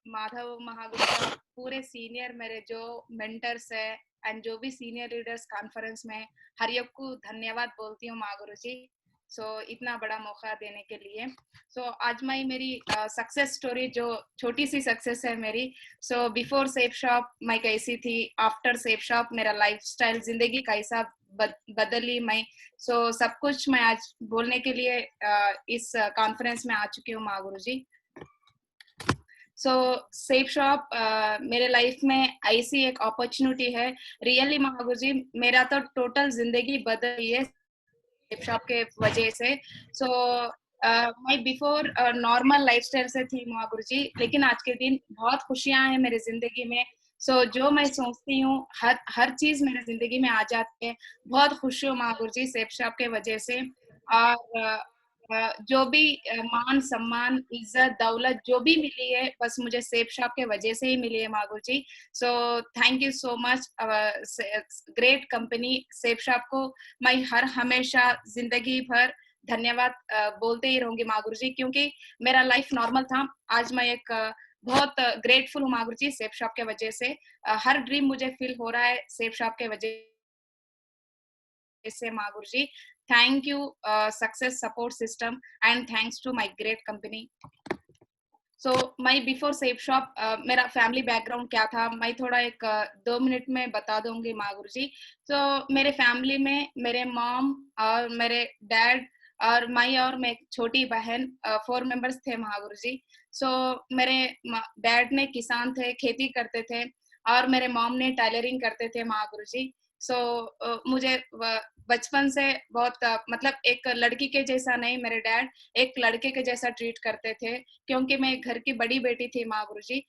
माधव महागुरु का पूरे सीनियर मेरे जो मेंटर्स है एंड जो भी सीनियर लीडर्स कॉन्फ्रेंस में हर एक को धन्यवाद बोलती हूँ महागुरु जी। इतना बड़ा मौका देने के लिए। आज मैं मेरी सक्सेस स्टोरी जो छोटी सी सक्सेस है मेरी। बिफोर सेफ शॉप मैं कैसी थी, आफ्टर सेफ शॉप मेरा लाइफस्टाइल जिंदगी कैसा बदली मैं। सब कुछ मैं आज बोलने के लिए इस कॉन्फ्रेंस में आ चुकी हूँ महागुरु जी। सेफ शॉप मेरे लाइफ में ऐसी एक अपॉर्चुनिटी है। रियली महागुरु जी, मेरा तो टोटल जिंदगी बदल गई है सेफ शॉप के वजह से। मैं बिफोर नॉर्मल लाइफस्टाइल से थी महागुरु जी, लेकिन आज के दिन बहुत खुशियां हैं मेरे जिंदगी में। जो मैं सोचती हूँ हर हर चीज मेरे जिंदगी में आ जाती है। बहुत खुश हूँ महागुरु जी सेफ शॉप के वजह से। और जो भी मान सम्मान इज्जत दौलत जो भी मिली है बस मुझे सेफ शॉप के वजह से ही मिली है Mahaguru ji. Thank you so much great company Safe Shop को। मैं हर हमेशा जिंदगी भर धन्यवाद बोलते ही रहूंगी महागुरु जी, क्योंकि मेरा लाइफ नॉर्मल था। आज मैं एक बहुत ग्रेटफुल हूँ महागुरु जी सेफ शॉप के वजह से। हर ड्रीम मुझे फील हो रहा है सेफ शॉप के वजह से Mahaguru ji. Thank you success support system and thanks to my great company. मैं बिफोर सेफ शॉप मेरा फैमिली बैकग्राउंड क्या था मैं थोड़ा एक 2 मिनट में बता दूंगी महागुरु जी। मेरे फैमिली में मेरे मॉम और मेरे डैड और मैं और मैं छोटी बहन 4 मेंबर्स थे महागुरु जी। मेरे डैड ने किसान थे, खेती करते थे, और मेरे मॉम ने टेलरिंग करते थे महागुरु जी। मुझे बचपन से बहुत मतलब एक लड़की के जैसा नहीं, मेरे डैड एक लड़के के जैसा ट्रीट करते थे, क्योंकि मैं घर की बड़ी बेटी थी महागुरु जी।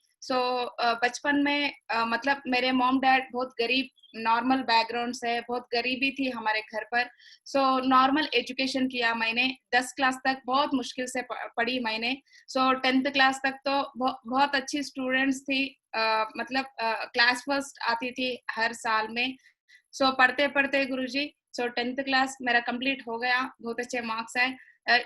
बचपन में मतलब मेरे मॉम डैड बहुत गरीब नॉर्मल बैकग्राउंड से, बहुत गरीबी थी हमारे घर पर। नॉर्मल एजुकेशन किया मैंने, 10 क्लास तक बहुत मुश्किल से पढ़ी मैंने। 10th क्लास तक तो बहुत अच्छी स्टूडेंट्स थी, मतलब क्लास फर्स्ट आती थी हर साल में। पढ़ते पढ़ते गुरुजी 10th क्लास मेरा कंप्लीट हो गया, बहुत अच्छे मार्क्स आए।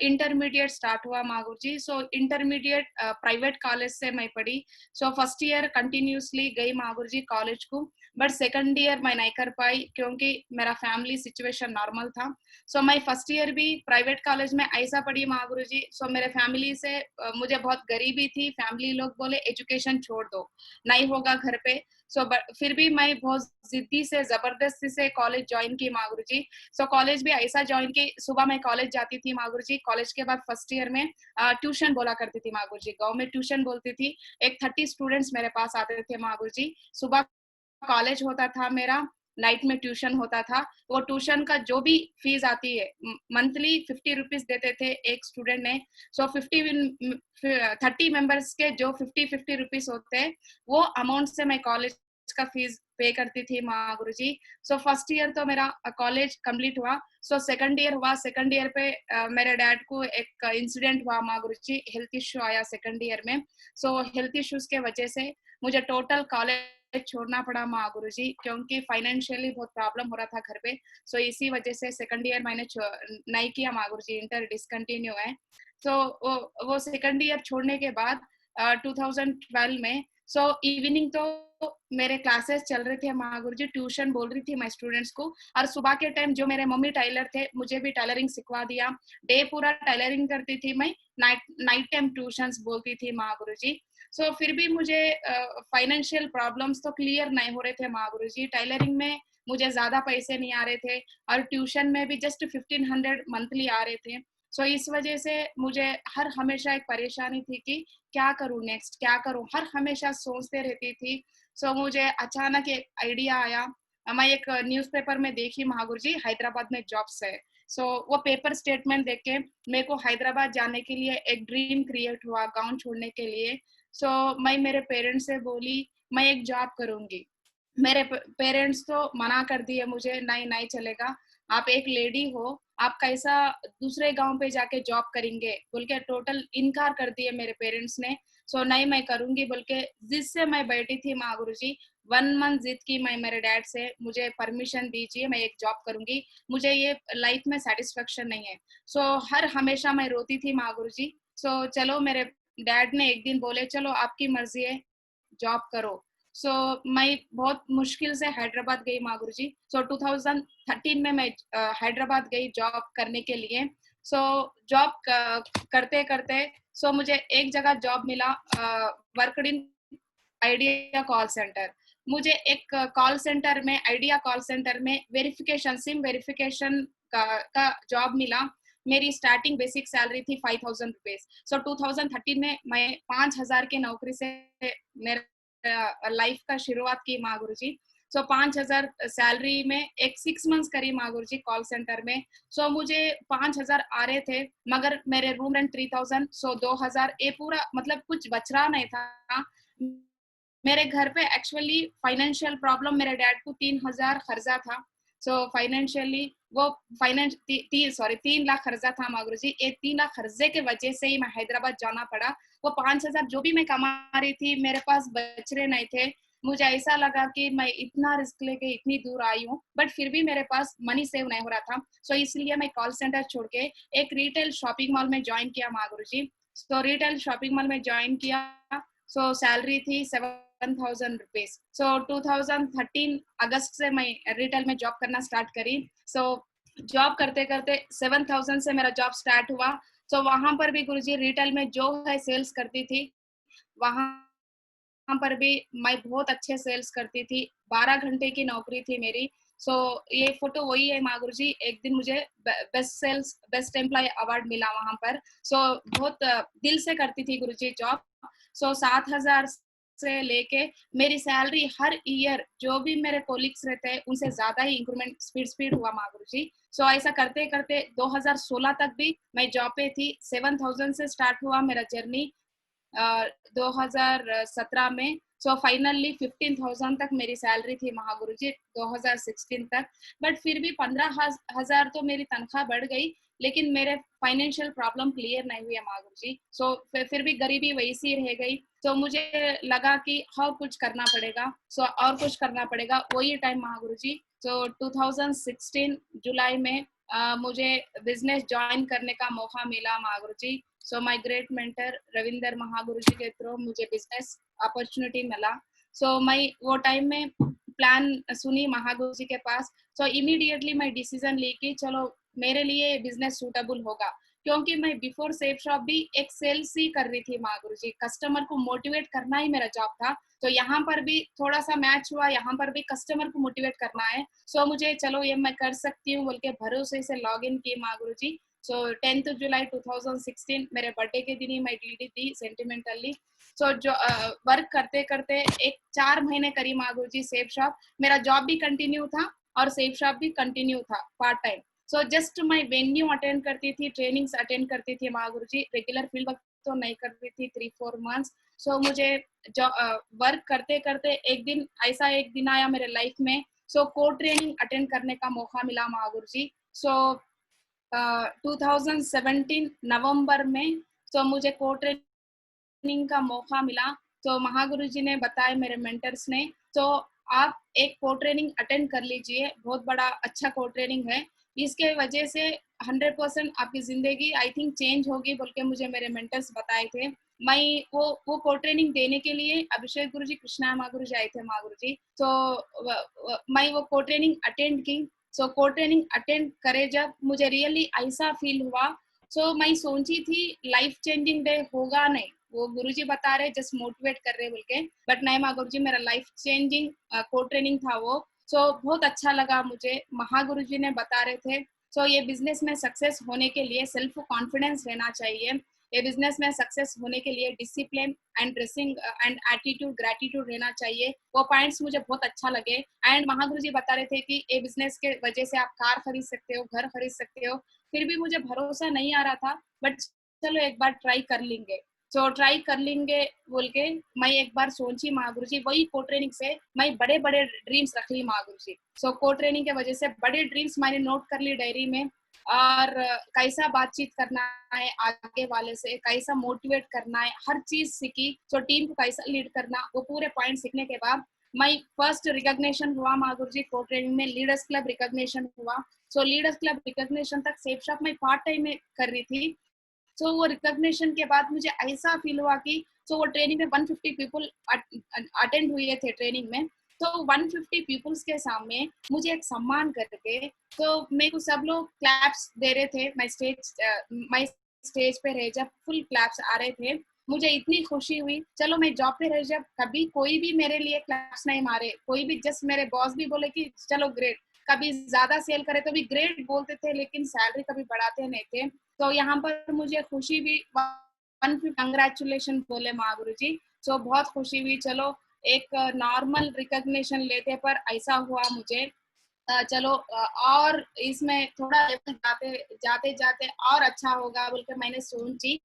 इंटरमीडिएट स्टार्ट हुआ महागुरु जी। इंटरमीडिएट प्राइवेट कॉलेज से मैं पढ़ी। फर्स्ट ईयर कंटिन्यूसली गई महागुरु जी कॉलेज को, बट सेकंड ईयर मैं नहीं कर पाई क्योंकि मेरा फैमिली सिचुएशन नॉर्मल था। मैं फर्स्ट ईयर भी प्राइवेट कॉलेज में ऐसा पढ़ी महागुरु जी। मेरे फैमिली से मुझे बहुत गरीबी थी, फैमिली लोग बोले एजुकेशन छोड़ दो, नहीं होगा घर पे। फिर भी मैं बहुत जिद्दी से जबरदस्ती से कॉलेज ज्वाइन की महागुरु जी। कॉलेज भी ऐसा ज्वाइन की, सुबह मैं कॉलेज जाती थी महागुरु जी, कॉलेज के बाद फर्स्ट ईयर में ट्यूशन बोला करती थी महागुरु जी, गांव में ट्यूशन बोलती थी। एक 30 स्टूडेंट्स मेरे पास आते थे महागुरु जी। सुबह कॉलेज होता था मेरा, नाइट में ट्यूशन होता था। वो ट्यूशन का जो भी फीस आती है मंथली 50 रुपीज देते थे एक स्टूडेंट ने। 30 मेंबर्स के जो 50 होते हैं, वो अमाउंट से मैं कॉलेज का फीस पे करती थी महागुरु जी। फर्स्ट ईयर तो मेरा कॉलेज कंप्लीट हुआ। सेकंड ईयर हुआ, सेकंड ईयर पे मेरे डैड को एक इंसिडेंट हुआ महागुरु जी, हेल्थ इश्यू आया सेकंड ईयर में। हेल्थ इश्यूज के वजह से मुझे टोटल कॉलेज छोड़ना पड़ा महागुरु जी, क्योंकि फाइनेंशियली बहुत प्रॉब्लम हो रहा था घर पे। इसी वजह से सेकंड ईयर मैंने नहीं किया महागुरु जी, इंटर डिसकंटिन्यू है। वो सेकंड ईयर छोड़ने के बाद 2012 में इवनिंग तो मेरे क्लासेस चल रहे थे महागुरु जी, ट्यूशन बोल रही थी मैं स्टूडेंट्स को, और सुबह के टाइम जो मेरे मम्मी टेलर थे मुझे भी टेलरिंग सिखवा दिया। डे पूरा टेलरिंग करती थी मैं, नाइट टाइम ट्यूशंस बोलती थी महागुरु जी। फिर भी मुझे फाइनेंशियल प्रॉब्लम्स तो क्लियर नहीं हो रहे थे महागुरु जी। टेलरिंग में मुझे ज्यादा पैसे नहीं आ रहे थे, और ट्यूशन में भी जस्ट 1500 मंथली आ रहे थे। इस वजह से मुझे हर हमेशा एक परेशानी थी कि क्या करूं नेक्स्ट, क्या करूं, हर हमेशा सोचते रहती थी। मुझे अचानक एक आइडिया आया। मैं एक न्यूज़पेपर में देखी महागुरु जी, हैदराबाद में जॉब्स है। वो पेपर स्टेटमेंट देख के मेरे को हैदराबाद जाने के लिए एक ड्रीम क्रिएट हुआ गांव छोड़ने के लिए। मैं मेरे पेरेंट्स से बोली मैं एक जॉब करूंगी। मेरे पेरेंट्स तो मना कर दिए मुझे, नहीं नहीं चलेगा, आप एक लेडी हो, आप कैसा दूसरे गांव पे जाके जॉब करेंगे बोल के टोटल इनकार कर दिए मेरे पेरेंट्स ने। नहीं मैं करूंगी बोल के जिससे मैं बैठी थी महागुरु जी, 1 मंथ जिद की मैं मेरे डैड से, मुझे परमिशन दीजिए मैं एक जॉब करूंगी, मुझे ये लाइफ में सेटिस्फेक्शन नहीं है। हर हमेशा मैं रोती थी महागुरु जी। चलो मेरे डैड ने एक दिन बोले चलो आपकी मर्जी है, जॉब करो। सो मैं बहुत मुश्किल से हैदराबाद गई माँ गुरुजी। सो 2013 में मैं हैदराबाद गई जॉब करने के लिए। सो जॉब करते करते मुझे एक जगह जॉब मिला, worked in idea call centre. मुझे एक कॉल सेंटर में, आइडिया कॉल सेंटर में वेरिफिकेशन, सिम वेरिफिकेशन का जॉब मिला। मेरी स्टार्टिंग बेसिक सैलरी थी 5000 रुपीज। सो 2013 में मैं 5000 की नौकरी से मेरे लाइफ का शुरुआत की माँ गुरुजी। सो 5000 सैलरी में एक 6 मंथ्स करी माँ गुरुजी कॉल सेंटर में। सो मुझे 5000 आ रहे थे, मगर मेरे रूम रेंट 3000, सो 2000, ये पूरा मतलब कुछ बच रहा नहीं था। मेरे घर पे एक्चुअली फाइनेंशियल प्रॉब्लम, मेरे डैड को 3000 खर्चा था। सो फाइनेंशियली वो फाइनेंस 3 लाख खर्चा था माँ गुरुजी। ये 3 लाख खर्चे के वजह से ही मैं हैदराबाद जाना पड़ा। वो 5000 जो भी मैं कमा रही थी मेरे पास बच रहे नहीं थे। मुझे ऐसा लगा कि मैं इतना रिस्क लेके इतनी दूर आई हूँ, बट फिर भी मेरे पास मनी सेव नहीं हो रहा था। सो इसलिए मैं कॉल सेंटर छोड़ के एक रिटेल शॉपिंग मॉल में ज्वाइन किया माँ गुरुजी। सो रिटेल शॉपिंग मॉल में ज्वाइन किया। सो सैलरी थी 7000 रुपीज। सो 2013 अगस्त से मैं रिटेल में जॉब करना स्टार्ट करी। सो जॉब करते करते 7000 से मेरा जॉब स्टार्ट हुआ। सो वहां पर भी गुरुजी रिटेल में जो है सेल्स करती थी, वहां पर भी मैं बहुत अच्छे सेल्स करती थी। 12 घंटे की नौकरी थी मेरी। सो ये फोटो वही है माँ गुरुजी। एक दिन मुझे बेस्ट एम्प्लॉय अवार्ड मिला वहां पर। सो बहुत दिल से करती थी गुरुजी जॉब। सो 7000 से लेके मेरी सैलरी हर ईयर जो भी मेरे कोलिग्स रहते हैं उनसे ज्यादा ही इंक्रीमेंट स्पीड हुआ माँ गुरुजी। सो ऐसा करते करते 2016 तक भी मैं जॉब पे थी। 7000 से स्टार्ट हुआ मेरा जर्नी 2017 में। सो फाइनली 15,000 तक मेरी सैलरी थी महागुरु जी 2016 तक। बट फिर भी 15,000 तो मेरी तनख्वाह बढ़ गई, लेकिन मेरे फाइनेंशियल प्रॉब्लम क्लियर नहीं हुई महागुरु जी। सो फिर भी गरीबी वैसी रह गई। तो मुझे लगा कि हाँ कुछ करना पड़ेगा। सो और कुछ करना पड़ेगा, वही टाइम महागुरु जी। सो 2016 जुलाई में मुझे बिजनेस ज्वाइन करने का मौका मिला Mahaguru ji. So my great mentor Ravinder Mahaguru ji के थ्रू मुझे बिजनेस अपॉर्चुनिटी मिला। सो मैं वो टाइम में प्लान सुनी महागुरु जी के पास। सो इमीडिएटली मैं डिसीजन ली कि चलो मेरे लिए बिजनेस सूटेबल होगा, क्योंकि मैं बिफोर सेफ शॉप भी एक सेल्स ही कर रही थी महागुरु जी। कस्टमर को मोटिवेट करना ही मेरा जॉब था। तो यहाँ पर भी थोड़ा सा मैच हुआ, यहाँ पर भी कस्टमर को मोटिवेट करना है। सो मुझे चलो ये मैं कर सकती हूँ बोल के भरोसे से लॉग इन की महागुरु जी। सो 10th जुलाई 2016 मेरे बर्थडे के दिन ही मैं डीडी दी सेंटिमेंटली। सो जो वर्क करते करते एक 4 महीने करी मागुरु जी सेफ शॉप। मेरा जॉब भी कंटिन्यू था और सेफ शॉप भी कंटिन्यू था पार्ट टाइम। सो जस्ट मैं वेन्यू अटेंड करती थी, ट्रेनिंग्स अटेंड करती थी मागुरु जी। रेगुलर फील्ड वर्क तो नहीं करती थी 3-4 मंथ्स। सो मुझे वर्क करते करते एक दिन आया मेरे लाइफ में। सो को ट्रेनिंग अटेंड करने का मौका मिला मागुरु जी। सो 2017 नवंबर में तो मुझे को ट्रेनिंग का मौका मिला। तो महागुरु जी ने बताया मेरे मेंटर्स ने, तो आप एक को ट्रेनिंग अटेंड कर लीजिए, बहुत बड़ा अच्छा को ट्रेनिंग है। इसके वजह से 100% आपकी जिंदगी आई थिंक चेंज होगी बोल के मुझे मेरे मेंटर्स बताए थे। मैं वो को ट्रेनिंग देने के लिए अभिषेक गुरु जी, कृष्णा महागुरु जी आए थे महागुरु जी। तो मैं वो को ट्रेनिंग अटेंड की। सो को ट्रेनिंग अटेंड करे जब मुझे रियली ऐसा फील हुआ। सो मैं सोची थी लाइफ चेंजिंग डे होगा नहीं, वो गुरुजी बता रहे जस्ट मोटिवेट कर रहे बोल के, बट नहीं माँ गुरुजी मेरा लाइफ चेंजिंग को ट्रेनिंग था वो। सो बहुत अच्छा लगा मुझे, महागुरु जी ने बता रहे थे। सो ये बिजनेस में सक्सेस होने के लिए सेल्फ कॉन्फिडेंस रहना चाहिए। ये बिजनेस में सक्सेस होने के लिए discipline and dressing and attitude, gratitude रहना चाहिए। वो पॉइंट्स मुझे बहुत अच्छा लगे। एंड महागुरु जी बता रहे थे कि ये बिजनेस के वजह से आप कार खरीद सकते हो, घर खरीद सकते हो। फिर भी मुझे भरोसा नहीं आ रहा था, बट चलो एक बार ट्राई कर लेंगे। सो ट्राई कर लेंगे बोल के मैं एक बार सोची महागुरु जी, वही को ट्रेनिंग से मैं बड़े बड़े ड्रीम्स रख ली महागुरु जी। सो को ट्रेनिंग के वजह से बड़े ड्रीम्स मैंने नोट कर ली डायरी में। और कैसा बातचीत करना है आगे वाले से, कैसा मोटिवेट करना है, हर चीज सीखी। सो टीम को कैसा लीड करना, वो पूरे पॉइंट सीखने के बाद मैं फर्स्ट रिकॉग्निशन हुआ महागुरु जी को ट्रेनिंग में, लीडर्स क्लब रिकॉग्निशन हुआ। सो लीडर्स क्लब रिकॉग्निशन तक सेफ शॉप में पार्ट टाइम में कर रही थी। सो वो रिकॉग्निशन के बाद मुझे ऐसा फील हुआ कि वो ट्रेनिंग में 150 पीपल अटेंड हुए थे ट्रेनिंग में। तो 150 पीपल्स के सामने मुझे एक सम्मान करके, तो मेरे को सब लोग क्लैप्स दे रहे थे। मैं स्टेज पे रह जब फुल क्लैप्स आ रहे थे, मुझे इतनी खुशी हुई। चलो मैं जॉब पे रह जब कभी कोई भी मेरे लिए क्लैप्स नहीं मारे, कोई भी, जस्ट मेरे बॉस भी बोले कि चलो ग्रेट, कभी ज्यादा सेल करे तो भी ग्रेट बोलते थे, लेकिन सैलरी कभी बढ़ाते नहीं थे। तो यहाँ पर मुझे खुशी भी, कंग्रेचुलेशन बोले महागुरु जी। सो बहुत खुशी हुई। चलो एक नॉर्मल रिकॉग्निशन लेते पर ऐसा हुआ मुझे। चलो और इसमें थोड़ा लेवल जाते जाते जाते और अच्छा होगा बोल के मैंने सोची।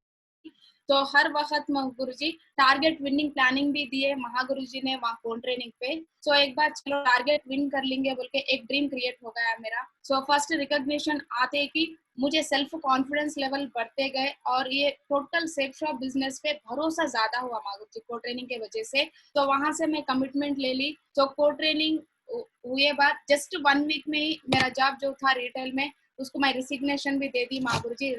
तो हर वक्त गुरु जी टारगेट विनिंग प्लानिंग भी दिए महागुरु जी ने वहाँ फोन ट्रेनिंग पे। सो एक बार चलो टारगेट विन कर लेंगे बोल के एक ड्रीम क्रिएट हो गया मेरा। सो फर्स्ट रिकॉग्निशन आते कि मुझे सेल्फ कॉन्फिडेंस लेवल बढ़ते गए, और ये टोटल सेफ शॉप बिजनेस पे भरोसा ज्यादा हुआ महागुरु जी को ट्रेनिंग के वजह से। तो वहां से मैं कमिटमेंट ले ली। तो को ट्रेनिंग हुए बाद जस्ट 1 वीक में ही मेरा जॉब जो था रिटेल में, उसको मैं रिसिग्नेशन भी दे दी महागुरु जी।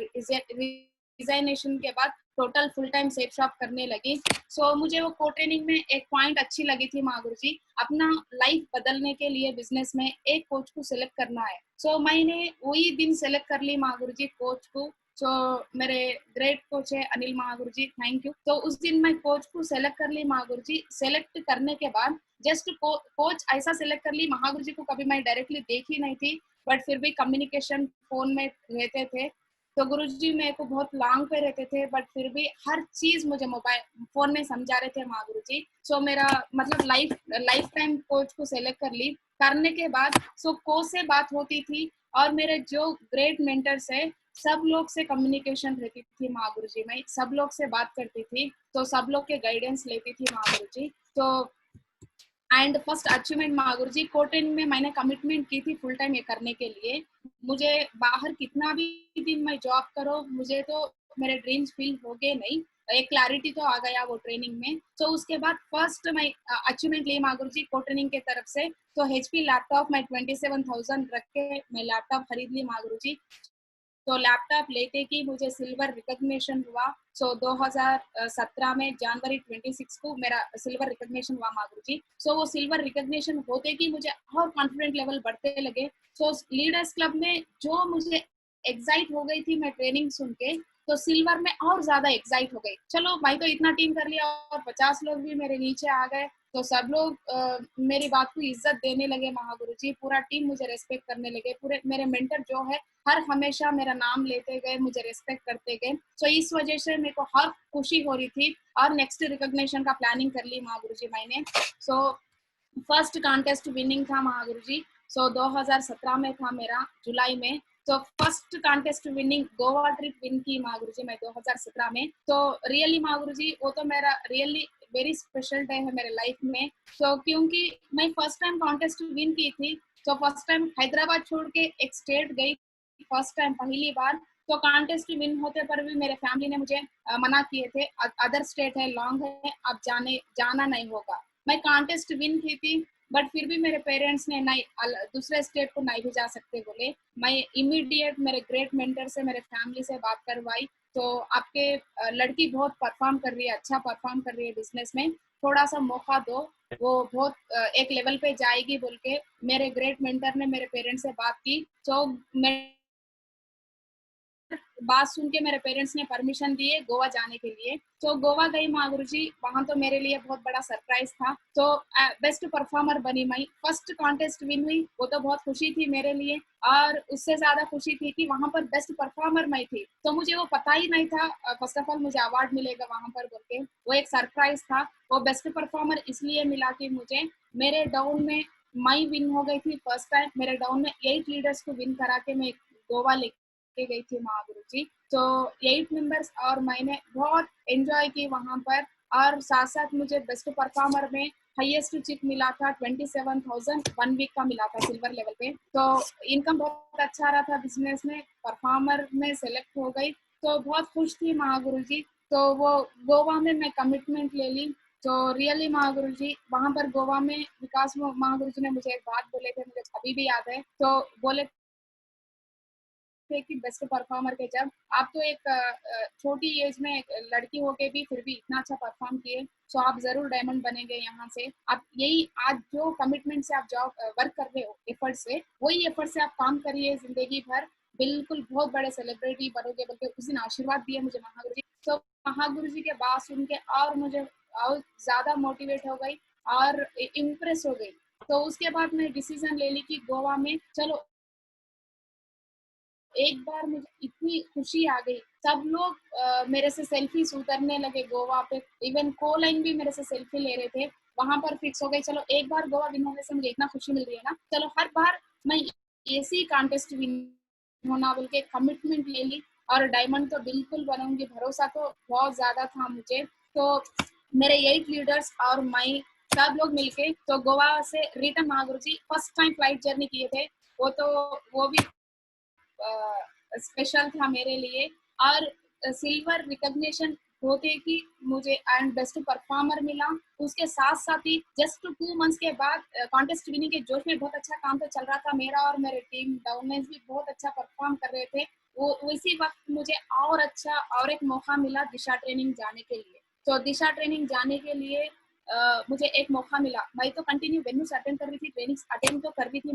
रिजाइनेशन के बाद total full time safe shop करने लगी। सो मुझे वो को ट्रेनिंग में एक पॉइंट अच्छी लगी थी महागुरु जी, अपना लाइफ बदलने के लिए बिजनेस में एक कोच को सिलेक्ट करना है। सो मैंने वही दिन सिलेक्ट कर ली महागुरु जी कोच को। सो मेरे ग्रेट कोच है अनिल महागुरु जी, थैंक यू। तो उस दिन मैं कोच को सेलेक्ट कर ली महागुरु जी। सेलेक्ट करने के बाद जस्ट कोच ऐसा सेलेक्ट कर ली, महागुरु जी को कभी मैं डायरेक्टली देखी नहीं थी, बट फिर भी कम्युनिकेशन फोन में रहते थे। तो गुरुजी मेरे को बहुत लॉन्ग पे रहते थे, बट फिर भी हर चीज मुझे मोबाइल फोन में समझा रहे थे माँ गुरुजी। सो मेरा मतलब लाइफ टाइम कोच को सेलेक्ट कर ली। करने के बाद सो कोच से बात होती थी, और मेरे जो ग्रेट मेंटर्स है सब लोग से कम्युनिकेशन रहती थी माँ गुरुजी। मैं सब लोग से बात करती थी, तो सब लोग के गाइडेंस लेती थी माँ गुरुजी। तो एंड फर्स्ट अचीवमेंट महागुरु जी कोटेन में मैंने कमिटमेंट की थी फुल टाइम ये करने के लिए। मुझे बाहर कितना भी दिन मैं जॉब करो, मुझे तो मेरे ड्रीम्स फील हो गए नहीं, एक क्लैरिटी तो आ गया वो ट्रेनिंग में। तो उसके बाद फर्स्ट मैं अचीवमेंट ली महागुरु जी को ट्रेनिंग के तरफ से। तो HP लैपटॉप मैं 27,000 रख के मैं लैपटॉप खरीद ली महागुरु जी। तो लैपटॉप लेते कि मुझे सिल्वर रिकॉग्निशन हुआ। सो 2017 में जनवरी 26 को मेरा सिल्वर रिकॉग्निशन हुआ मागुरु जी। सो वो सिल्वर रिकॉग्निशन होते कि मुझे और कॉन्फिडेंट लेवल बढ़ते लगे। सो लीडर्स क्लब में जो मुझे एक्साइट हो गई थी मैं ट्रेनिंग सुन के, तो सिल्वर में और ज्यादा एक्साइट हो गई। चलो भाई तो इतना टीम कर लिया और 50 लोग भी मेरे नीचे आ गए, तो सब लोग मेरी बात को इज्जत देने लगे महागुरु जी। पूरा टीम मुझे रेस्पेक्ट करने लगे। पूरे मेरे मेंटर जो है हर हमेशा मेरा नाम लेते गए, मुझे रेस्पेक्ट करते गए। सो इस वजह से मेरे को हर खुशी हो रही थी। और नेक्स्ट रिकॉग्निशन का प्लानिंग कर ली महागुरु जी मैंने। सो फर्स्ट कॉन्टेस्ट विनिंग था महागुरु जी। सो 2017 में था मेरा जुलाई में। तो first contest winning Goa trip win की महागुरु जी मैं 2017 में। तो रियली महागुरु जी वो तो मेरा रियली वेरी स्पेशल डे है मेरे लाइफ में। तो क्योंकि मैं फर्स्ट टाइम कॉन्टेस्ट विन की थी। तो फर्स्ट टाइम हैदराबाद छोड़ के एक स्टेट गई, फर्स्ट टाइम पहली बार। तो कॉन्टेस्ट विन होते पर भी मेरे फैमिली ने मुझे मना किए थे, अदर स्टेट है, लॉन्ग है, अब जाना नहीं होगा। मैं कॉन्टेस्ट विन की थी, बट फिर भी मेरे पेरेंट्स ने नहीं, दूसरे स्टेट को नहीं भी जा सकते बोले। मैं इमीडिएट मेरे ग्रेट मेंटर से मेरे फैमिली से बात करवाई। तो आपके लड़की बहुत परफॉर्म कर रही है, अच्छा परफॉर्म कर रही है बिजनेस में, थोड़ा सा मौका दो, वो बहुत एक लेवल पे जाएगी बोल के मेरे ग्रेट मेंटर ने मेरे पेरेंट्स से बात की। तो मैं बात सुन के मेरे पेरेंट्स ने परमिशन दिए गोवा जाने के लिए। तो गोवा गई माँ गुरुजी। वहां तो मेरे लिए बहुत बड़ा सरप्राइज था। तो बेस्ट परफॉर्मर बनी मैं, फर्स्ट कॉन्टेस्ट विन हुई, वो तो बहुत खुशी थी मेरे लिए। और उससे ज्यादा खुशी थी कि वहां पर बेस्ट परफॉर्मर मैं थी। तो मुझे वो पता ही नहीं था फर्स्ट ऑफ ऑल मुझे अवार्ड मिलेगा वहां पर बोल के, वो एक सरप्राइज था। वो बेस्ट परफॉर्मर इसलिए मिला कि मुझे मेरे डाउन में मैं विन हो गई थी फर्स्ट टाइम। मेरे डाउन में 8 लीडर्स को विन करा के मैं गोवा के गई थी महागुरु जी। तो 8 मेंबर्स और मैंने बहुत एंजॉय की वहां पर। और साथ साथ मुझे बेस्ट परफॉर्मर में हाईएस्ट चिप मिला था 27,000 1 वीक का मिला था सिल्वर लेवल पे। तो इनकम बहुत अच्छा रहा था बिजनेस में, परफॉर्मर में सेलेक्ट हो गई। तो बहुत खुश थी महागुरु जी। तो वो गोवा में मैं कमिटमेंट ले ली। तो रियली महागुरु जी वहां पर गोवा में विकास महागुरु जी ने मुझे एक बात बोले थे, मुझे अभी भी याद है। तो बोले थे कि बेस्ट परफॉर्मर के जब आप तो एक छोटी एज में एक लड़की होके भी फिर भी इतना अच्छा परफॉर्म किए, तो आप जरूर डायमंड बनेंगे यहाँ से। आप यही आज जो कमिटमेंट से आप जॉब वर्क कर रहे हो, एफर्ट से, वही एफर्ट से आप काम करिए जिंदगी भर, बिल्कुल बहुत बड़े सेलिब्रिटी बनोगे। बल्कि उस दिन आशीर्वाद दिए मुझे महागुरु जी, तो महागुरु जी के बात सुन के और मुझे और ज्यादा मोटिवेट हो गई और इम्प्रेस हो गई। तो उसके बाद मैं डिसीजन ले ली कि गोवा में चलो। एक बार मुझे इतनी खुशी आ गई, सब लोग मेरे से सेल्फी उतरने लगे गोवा पे, इवन को लाइन भी मेरे से सेल्फी ले रहे थे। वहां पर फिक्स हो गई, चलो एक बार गोवा विन होने से मुझे इतना खुशी मिल रही है ना, चलो हर बार मैं ऐसी कॉन्टेस्ट विन होना बोल के कमिटमेंट ले ली। और डायमंड तो बिल्कुल बनूंगी, भरोसा तो बहुत ज्यादा था मुझे। तो मेरे 8 लीडर्स और मैं सब लोग मिलके तो गोवा से रिटर्न महागुरु जी फर्स्ट टाइम फ्लाइट जर्नी किए थे। वो तो वो भी स्पेशल था मेरे लिए। और सिल्वर रिकॉग्निशन होते कि मुझे एंड बेस्ट परफॉर्मर मिला। उसके साथ साथ ही जस्ट 2 मंथ्स के बाद कॉन्टेस्ट विनिंग के जोश में बहुत अच्छा काम तो चल रहा था मेरा, और मेरे टीम डाउनलाइंस भी बहुत अच्छा परफॉर्म कर रहे थे। वो उसी वक्त मुझे और अच्छा और एक मौका मिला दिशा ट्रेनिंग जाने के लिए। तो दिशा ट्रेनिंग जाने के लिए मुझे एक मौका मिला। मैं तो कंटिन्यू वेन्यूज अटेंड कर रही थी, ट्रेनिंग्स अटेंड तो कर रही थी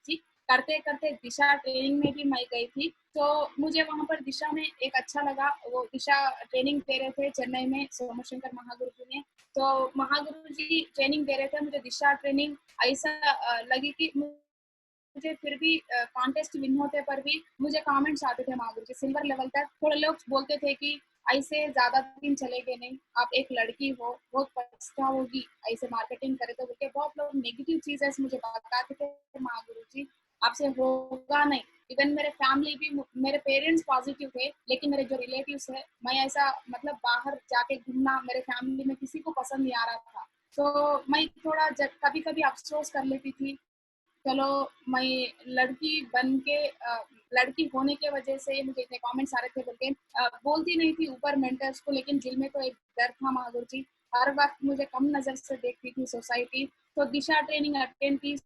जी, करते करते दिशा ट्रेनिंग में भी मैं गई थी। तो मुझे वहां पर दिशा में एक अच्छा लगा, वो दिशा ट्रेनिंग दे रहे थे चेन्नई में सोमू शंकर महागुरु जी ने। तो महागुरु जी ट्रेनिंग दे रहे थे, मुझे दिशा ट्रेनिंग ऐसा लगी कि मुझे फिर भी कॉन्टेस्ट विन होते पर भी मुझे कमेंट्स आते थे महागुरु जी सिल्वर लेवल तक। थोड़े लोग बोलते थे कि ऐसे ज्यादा दिन चलेगे नहीं, आप एक लड़की हो, बहुत पछताओगी ऐसे मार्केटिंग करे तो, बोल के बहुत लोग नेगेटिव चीजें मुझे बताते थे महागुरु जी आपसे होगा नहीं। इवन मेरे फैमिली भी, मेरे पेरेंट्स पॉजिटिव थे, लेकिन मेरे जो रिलेटिव्स है, मैं ऐसा मतलब बाहर जाके घूमना मेरे फैमिली में किसी को पसंद नहीं आ रहा था। तो मैं थोड़ा कभी कभी अफसोस कर लेती थी, चलो मैं लड़की बन के लड़की होने के वजह से मुझे इतने कमेंट्स आ रहे थे बोल के बोलती नहीं थी ऊपर मेंटर्स को, लेकिन दिल में तो एक डर था महागुरु जी। हर वक्त मुझे कम नजर से देखती थी सोसाइटी। तो दिशा ट्रेनिंग अटेंड की,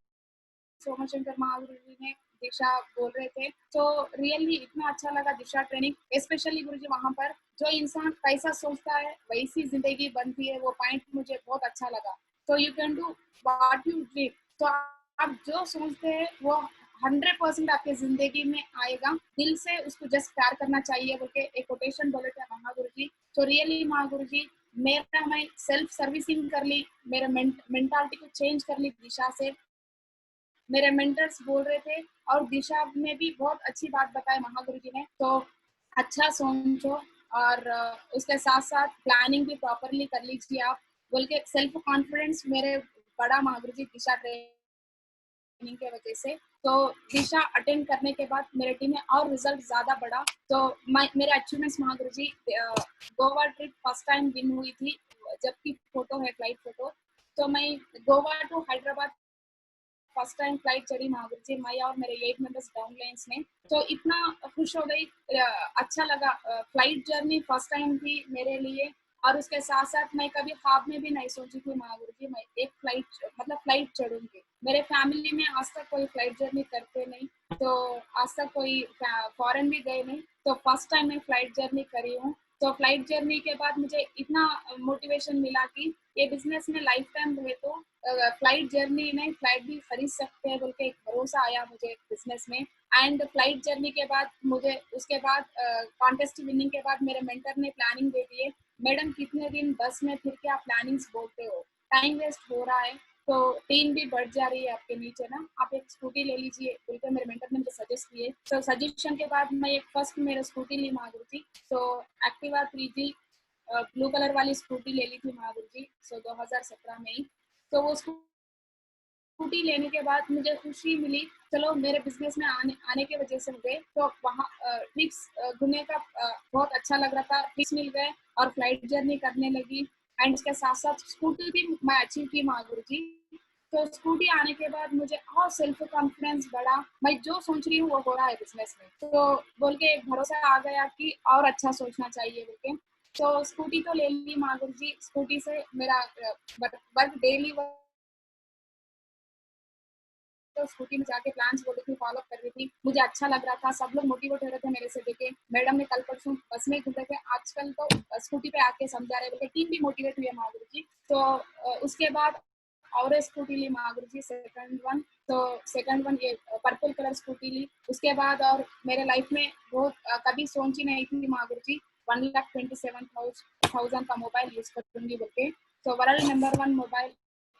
सोमू शंकर महागुरु जी ने दिशा बोल रहे थे, तो रियली इतना अच्छा लगा दिशा ट्रेनिंग। स्पेशली गुरु जी वहां पर जो इंसान कैसा सोचता है वैसी जिंदगी बनती है, वो पॉइंट मुझे बहुत अच्छा लगा। तो you can do what you dream. तो आप जो सोचते हैं वो 100% आपके जिंदगी में आएगा। दिल से उसको जस्ट प्यार करना चाहिए बोल के एक कोटेशन बोले थे महागुरु जी। तो रियली महागुरु जी, मेरा मैं सेल्फ सर्विसिंग कर ली, मेरे मेंटालिटी को चेंज कर ली दिशा से। मेरे मेंटर्स बोल रहे थे और दिशा में भी बहुत अच्छी बात बताई महागुरु जी ने। तो अच्छा सोचो, और उसके साथ साथ प्लानिंग भी प्रॉपरली कर लीजिए आप बोल के सेल्फ कॉन्फिडेंस मेरे बड़ा महागुरु जी दिशा ट्रेनिंग के वजह से। तो दिशा अटेंड करने के बाद मेरे टीम में और रिजल्ट ज्यादा बढ़ा। तो मेरे achievements Mahaguru ji, Goa trip first time win हुई थी, जबकि फोटो है फ्लाइट फोटो। तो मैं Goa to Hyderabad first time flight चढ़ी महावीर जी, मैं और मेरे 8 मेंबर्स डाउन लाइन्स में। तो इतना खुश हो गई, अच्छा लगा। फ्लाइट जर्नी फर्स्ट टाइम थी मेरे लिए। और उसके साथ साथ मैं कभी ख्वाब में भी नहीं सोची थी महावीर जी मैं एक फ्लाइट मतलब फ्लाइट चढ़ूंगी। मेरे फैमिली में आज तक कोई फ्लाइट जर्नी करते नहीं, तो आज तक कोई फॉरेन भी गए नहीं, तो फर्स्ट टाइम मैं फ्लाइट जर्नी करी हूँ। तो फ्लाइट जर्नी के बाद मुझे इतना मोटिवेशन मिला कि ये बिजनेस में लाइफ टाइम रहे तो फ्लाइट जर्नी में फ्लाइट भी खरीद सकते हैं बोल के एक भरोसा आया मुझे बिजनेस में। एंड फ्लाइट जर्नी के बाद मुझे उसके बाद कॉन्टेस्ट विनिंग के बाद मेरे मेंटर ने प्लानिंग दे दी है, मैडम कितने दिन बस में फिर के आप प्लानिंग्स बोलते हो, टाइम वेस्ट हो रहा है, तो टीम भी बढ़ जा रही है आपके नीचे ना, आप एक स्कूटी ले लीजिए बोलकर मेरे मेंटर ने मुझे सजेस्ट किए। तो सजेशन के बाद मैं एक फर्स्ट मेरा स्कूटी ली महागुरु जी। तो एक्टिवा 3G ब्लू कलर वाली स्कूटी ले ली थी महावीर जी, 2017 में ही। तो वो स्कूटी लेने के बाद मुझे खुशी मिली, चलो मेरे बिजनेस में आने की वजह से मुझे तो वहाँ ट्रिप्स घूमने का बहुत अच्छा लग रहा था, ट्रिप्स मिल गए और फ्लाइट जर्नी करने लगी। एंड उसके साथ साथ स्कूटी भी मैं अचीव की महागुरु जी। तो स्कूटी आने के बाद मुझे और सेल्फ कॉन्फिडेंस बढ़ा, मैं जो सोच रही हूँ वो हो रहा है बिजनेस में, तो बोल के एक भरोसा आ गया कि और अच्छा सोचना चाहिए बोल के। तो स्कूटी तो ले ली महागुरु जी, स्कूटी से मेरा वर्क डेली तो स्कूटी में जाके प्लान्स बोल रही थी, फॉलो कर रही थी, मुझे अच्छा लग रहा था, सब लोग मोटिवेट हो रहे थे मेरे से देखे। मैडम ने कल परसों बस में घूम रहे थे, आजकल तो स्कूटी पे आके समझा रहे बोलते, टीम भी मोटिवेट हुई है महागुरु जी। तो उसके बाद और स्कूटी ली महागुरु जी, सेकंड वन। तो सेकंड वन ये पर्पल कलर स्कूटी ली। उसके बाद और मेरे लाइफ में बहुत कभी सोची नहीं थी महागुरु जी 1,27,000 का मोबाइल यूज करूंगी बोल के। तो वर्ल्ड नंबर 1 मोबाइल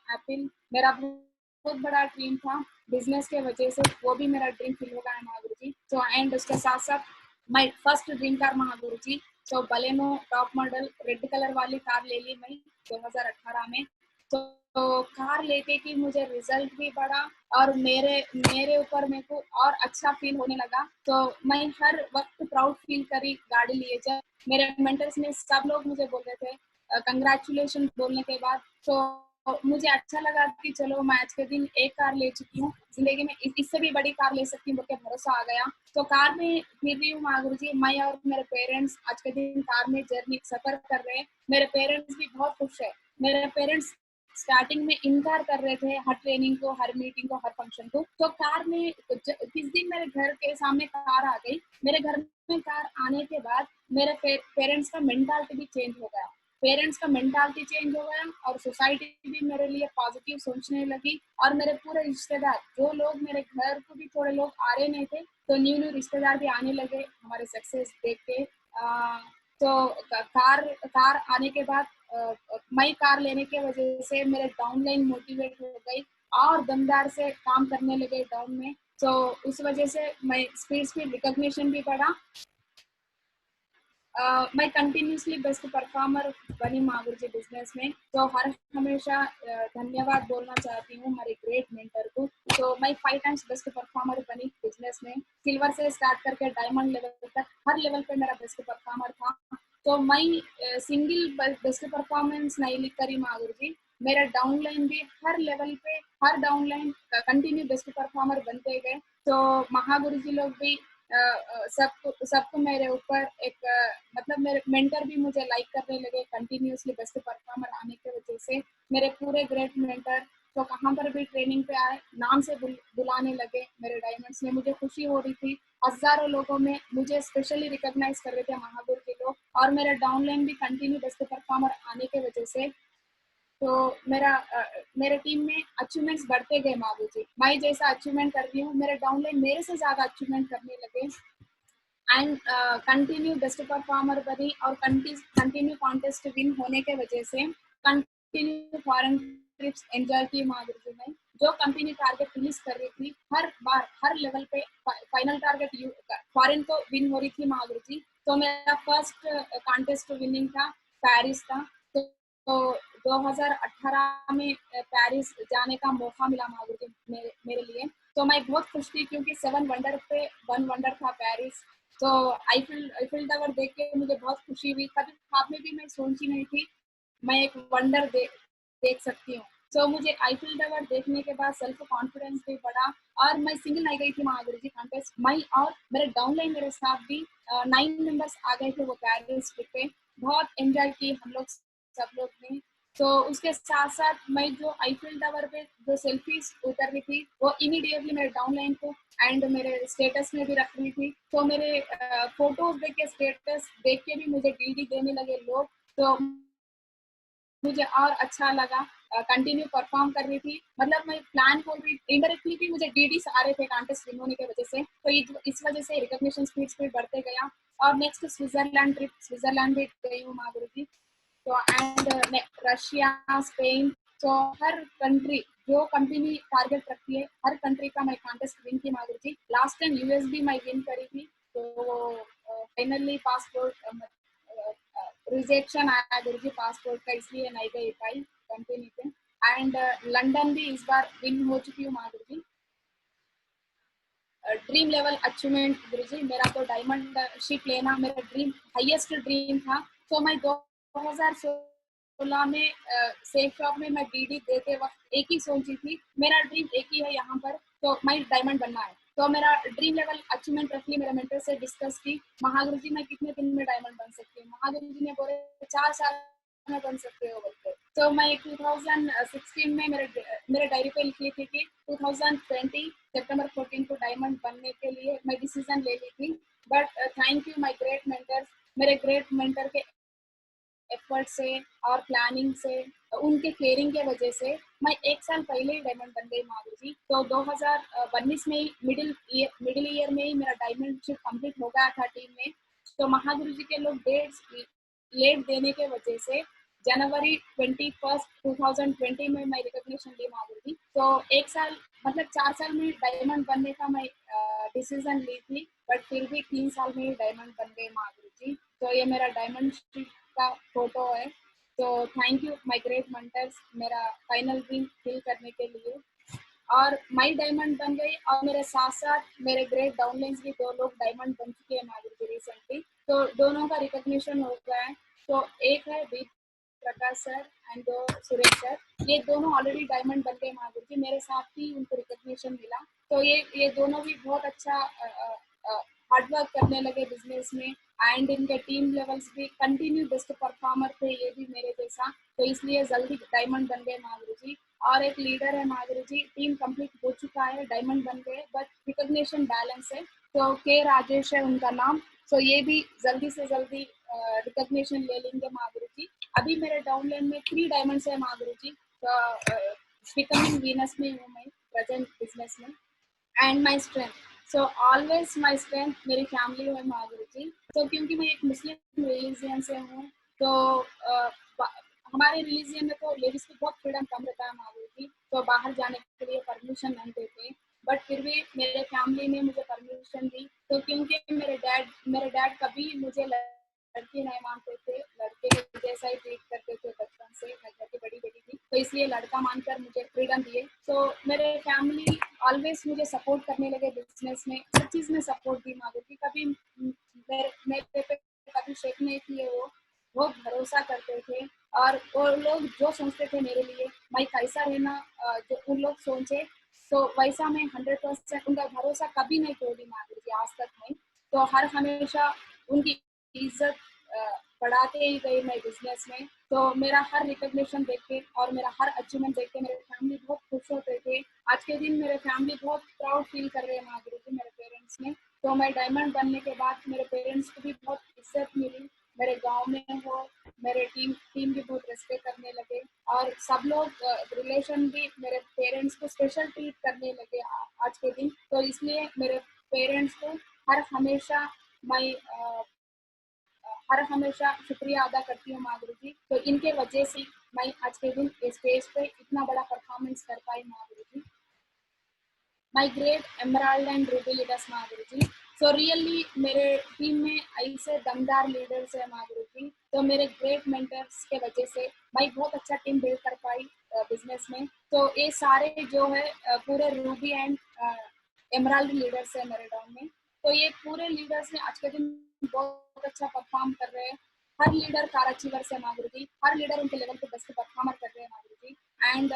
एप्पल मेरा बहुत बड़ा ड्रीम था, बिजनेस के वजह से वो भी मेरा ड्रीम फिल हो गया है महागुरु जी। तो एंड उसके साथ साथ my first dream car Mahaguru जी, तो Baleno top model red colour वाली कार ले ली मैं 2018 में। तो कार लेके कि मुझे रिजल्ट भी बढ़ा और मेरे मेरे ऊपर मेरे को और अच्छा फील होने लगा। तो मैं हर वक्त प्राउड फील करी गाड़ी लिए। जब मेरे मेंटर्स ने सब लोग मुझे बोल रहे थे कंग्रेचुलेशन बोलने के बाद, तो मुझे अच्छा लगा कि चलो मैं आज के दिन एक कार ले चुकी हूँ, जिंदगी में इससे भी बड़ी कार ले सकती हूँ बोल के भरोसा आ गया। तो कार में फिर रही हूँ महागुरु जी, मैं और मेरे पेरेंट्स आज के दिन कार में जर्नी सफर कर रहे हैं। मेरे पेरेंट्स भी बहुत खुश है। मेरे पेरेंट्स स्टार्टिंग में इनकार कर रहे थे हर ट्रेनिंग को, हर मीटिंग को, हर फंक्शन को। तो कार में किस दिन मेरे घर के सामने कार आ गई, मेरे घर में कार आने के बाद मेरे पेरेंट्स का मेंटालिटी भी चेंज हो गया। पेरेंट्स का मेंटालिटी चेंज हो गया और सोसाइटी भी मेरे लिए पॉजिटिव सोचने लगी। और मेरे पूरे रिश्तेदार, जो लोग मेरे घर को भी थोड़े लोग आ रहे नहीं थे, तो न्यू न्यू रिश्तेदार भी आने लगे हमारे सक्सेस देख के। तो कार आने के बाद मैं कार लेने के वजह से मेरे डाउनलाइन मोटिवेट हो गई और दमदार से काम करने लगे डाउन में। तो उस वजह से मैं स्पीड रिकॉग्निशन भी बढ़ा। मैं कंटिन्यूसली बेस्ट परफॉर्मर बनी महागुरु जी बिजनेस में। तो हर हमेशा धन्यवाद बोलना चाहती हूँ हमारे ग्रेट मेंटर को। तो मैं 5 टाइम्स बेस्ट परफॉर्मर बनी बिजनेस में, सिल्वर से स्टार्ट करके डायमंड लेवल तक हर लेवल पे मेरा बेस्ट परफॉर्मर था। तो मैं सिंगल बेस्ट परफॉर्मेंस नहीं लिख करी महागुरु जी, मेरा डाउनलाइन भी हर लेवल पे, हर डाउनलाइन कंटिन्यू बेस्ट परफॉर्मर बनते गए। तो महागुरु जी लोग भी सबको मेरे ऊपर एक मतलब मेरे मेंटर भी मुझे लाइक करने लगे कंटिन्यूसली बेस्ट परफॉर्मर आने की वजह से। मेरे पूरे ग्रेट मेंटर तो कहाँ पर भी ट्रेनिंग पे आए नाम से बुलाने लगे मेरे डायमंड्स में। मुझे खुशी हो रही थी, हजारों लोगों में मुझे स्पेशली रिकॉग्नाइज कर रहे थे महागुरु के लोग। और मेरा डाउनलाइन भी कंटिन्यू बेस्ट परफॉर्मर आने की वजह से तो मेरे टीम में अचीवमेंट्स बढ़ते गए महाबू जी। मैं जैसा अचीवमेंट कर रही हूँ, मेरे डाउनलाइन मेरे से ज्यादा अचीवमेंट करने लगे। एंड कंटिन्यू बेस्ट परफॉर्मर बनी और कंटिन्यू कॉन्टेस्ट विन होने के वजह से कंटिन्यू फॉरेन ट्रिप्स एंजॉय की महाबू जी ने। जो कंपनी टारगेट रिलीज कर रही थी हर बार हर लेवल पे फाइनल टारगेट फॉरेन तो विन हो रही थी महागुरु जी। तो मेरा फर्स्ट कॉन्टेस्ट विनिंग था पेरिस था। तो 2018 में पेरिस जाने का मौका मिला महागुरु जी मेरे लिए। तो मैं बहुत खुश थी क्योंकि 7 वंडर पे 1 वंडर था पेरिस। तो आईफिल टावर देख के मुझे बहुत खुशी हुई। कभी ख्वाब में भी मैं सोची नहीं थी मैं एक वंडर देख सकती हूँ। तो मुझे आईफिल टावर देखने के बाद सेल्फ कॉन्फिडेंस भी बढ़ा। और मैं सिंगल नहीं गई थी महागुरु जी कॉन्टेस्ट, मैं और मेरे डाउनलाइन मेरे साथ भी 9 मेंबर्स आ गए थे वो पेरिस ट्रिप पे। बहुत एंजॉय की हम लोग सब लोग ने। तो उसके साथ साथ मैं जो आईफिल टावर पे जो सेल्फीज उतर रही थी वो इमीडिएटली मेरे डाउनलाइन को एंड मेरे स्टेटस में भी रख रही थी। तो मेरे फोटोज देख के स्टेटस देख के भी मुझे डीडी देने लगे लोग। तो मुझे और अच्छा लगा, कंटिन्यू परफॉर्म कर रही थी। मतलब मैं प्लान खोल रही इनडायरेक्टली भी मुझे डीडीस आ रहे थे कॉन्टेस्ट विन होने की वजह से। तो इस वजह से रिकॉग्निशन स्पीड बढ़ते गया। और नेक्स्ट स्विट्जरलैंड ट्रिप, स्विट्जरलैंड भी गई हूँ महागुरु जी। तो एंड रशिया, स्पेन, तो हर कंट्री जो कंपनी टारगेट रखती है हर कंट्री का मैं कॉन्टेस्ट विन की महागुरु जी। लास्ट टाइम यूएस भी मैं विन करी थी। तो फाइनली पासपोर्ट रिजेक्शन आया गुरु जी पासपोर्ट का, इसलिए नहीं गई पाई कंपनी पे। एंड लंदन भी इस बार विन हो चुकी हूँ महागुरु जी। ड्रीम लेवल अचीवमेंट गुरु जी, मेरा तो डायमंड शिप लेना मेरा ड्रीम हाईएस्ट ड्रीम था। तो मैं 2016 में सेफ शॉप में मैं डीडी देते वक्त एक ही सोची थी मेरा ड्रीम एक ही है यहाँ पर, तो मैं डायमंड बनना है। तो मेरा ड्रीम लेवल अचीवमेंट रख ली, मेरे मेंटर से डिस्कस की महागुरु जी मैं कितने दिन में डायमंड बन सकती हूँ। महागुरु जी ने बोले 4 साल में बन सकते हो बोलते। तो मैं 2016 में मेरे डायरी पे लिखी थी कि 2020 सितंबर 14 को डायमंड बनने के लिए मैं डिसीजन ले ली थी, but thank you my great mentors. मेरे ग्रेट मेंटर के एफर्ट से और प्लानिंग से, उनके केयरिंग के वजह से मैं 1 साल पहले ही डायमंड बन गई माधुरी। तो 2019 में ही मिडिल ईयर में ही मेरा डायमंडशिप कंप्लीट हो गया था टीम में। तो महागुरु जी के लोग डेट्स लेट देने के वजह से जनवरी 21 2020 में मैं रिकॉग्निशन ली माधुरी। तो 1 साल मतलब 4 साल में डायमंड बनने का मैं डिसीजन ली थी, बट फिर भी 3 साल में ही डायमंड बन गए माधुरी जी। तो ये मेरा डायमंड का फोटो है। तो thank you my great mentors मेरा फाइनल ड्रीम फिल करने के लिए। और मैं डायमंड बन गई और मेरे साथ साथ मेरे ग्रेट डाउनलाइंस भी 2 लोग डायमंड बन चुके हैं माधुरी रिसेंटली। तो दोनों का रिकॉग्निशन हो गया है। तो एक है B Prakash sir and Suresh sir, ये दोनों ऑलरेडी डायमंड बन गए माधुरी जी, मेरे साथ ही उनको रिकॉग्निशन मिला। तो ये दोनों भी बहुत अच्छा हार्ड वर्क करने लगे बिजनेस में, एंड इनके टीम लेवल्स भी कंटिन्यू बेस्ट परफॉर्मर थे ये भी मेरे जैसा। तो इसलिए जल्दी डायमंड बन गए माधुरी जी। और एक लीडर है माधुरी जी, टीम कंप्लीट हो चुका है, डायमंड बन गए, बट रिकॉग्निशन बैलेंस है। तो के राजेश है उनका नाम। तो ये भी जल्दी से जल्दी रिकॉग्निशन ले लेंगे माधुरी जी। अभी मेरे डाउनलाइन में 3 डायमंड्स है माधुरी जी। तो बिकमिंग वीनस में हूँ मैं प्रेजेंट बिजनेस में। And my strength, so always my strength मेरी फैमिली है माधुरी जी। तो क्योंकि मैं एक मुस्लिम रिलीजियन से हूँ, तो हमारे रिलीजियन में तो लेडीज को बहुत फ्रीडम कम रहता है माधुरी जी। तो बाहर जाने के लिए परमिशन नहीं देते, बट फिर भी मेरे फैमिली ने मुझे परमिशन दी। तो क्योंकि मेरे डैड कभी मुझे लड़की नहीं मानते थे, लड़के के जैसा ही ट्रीट करते थे बचपन से। मैं घर की बड़ी बेटी थी, तो इसलिए लड़का मानकर मुझे फ्रीडम दिए। तो मेरे फैमिली ऑलवेज मुझे सपोर्ट करने लगे बिजनेस में, हर चीज में सपोर्ट दी माधुरी। कभी मेरे पे कभी शेक नहीं किए, वो बहुत भरोसा करते थे। और वो लोग जो सोचते थे मेरे लिए मैं कैसा रहना, जो उन लोग सोचे तो वैसा मैं 100% उनका भरोसा कभी नहीं तोड़ी माधुरी जी, आज तक नहीं। तो हर हमेशा उनकी इज्जत बढ़ाते ही गई मैं बिजनेस में। तो मेरा हर रिकॉग्निशन देख के और मेरा हर अचीवमेंट देख के मेरे फैमिली बहुत खुश होते थे। आज के दिन मेरे फैमिली बहुत प्राउड फील कर रहे हैं माधुरी जी मेरे पेरेंट्स में। तो मैं डायमंड बनने के बाद मेरे पेरेंट्स को भी बहुत इज्जत मिली, मेरे गांव में हो, मेरे टीम भी बहुत रेस्पेक्ट करने लगे। और सब लोग रिलेशन भी मेरे पेरेंट्स को स्पेशल ट्रीट करने लगे आज के दिन। तो इसलिए मेरे पेरेंट्स को मैं हर हमेशा शुक्रिया अदा करती हूँ माधुरी जी। तो इनके वजह से मैं आज के दिन स्टेज पे इतना बड़ा परफॉर्मेंस कर पाई Madhuri ji. My great emerald and ruby leaders Madhuri ji. So really मेरे टीम में ऐसे दमदार लीडर्स है माधुरी जी। तो मेरे ग्रेट मेंटर्स के वजह से मैं बहुत अच्छा टीम बिल्ड कर पाई बिजनेस में। तो ये सारे जो है पूरे रूबी एंड एमराल्ड लीडर्स है मेरे डाउन में। तो ये पूरे लीडर्स ने आज के दिन बहुत अच्छा परफॉर्म कर रहे हैं। हर लीडर कार अचीवर है माधुरी जी, हर लीडर उनके लेवल पे बेस्ट परफॉर्मर कर रहे हैं माधुरी जी। एंड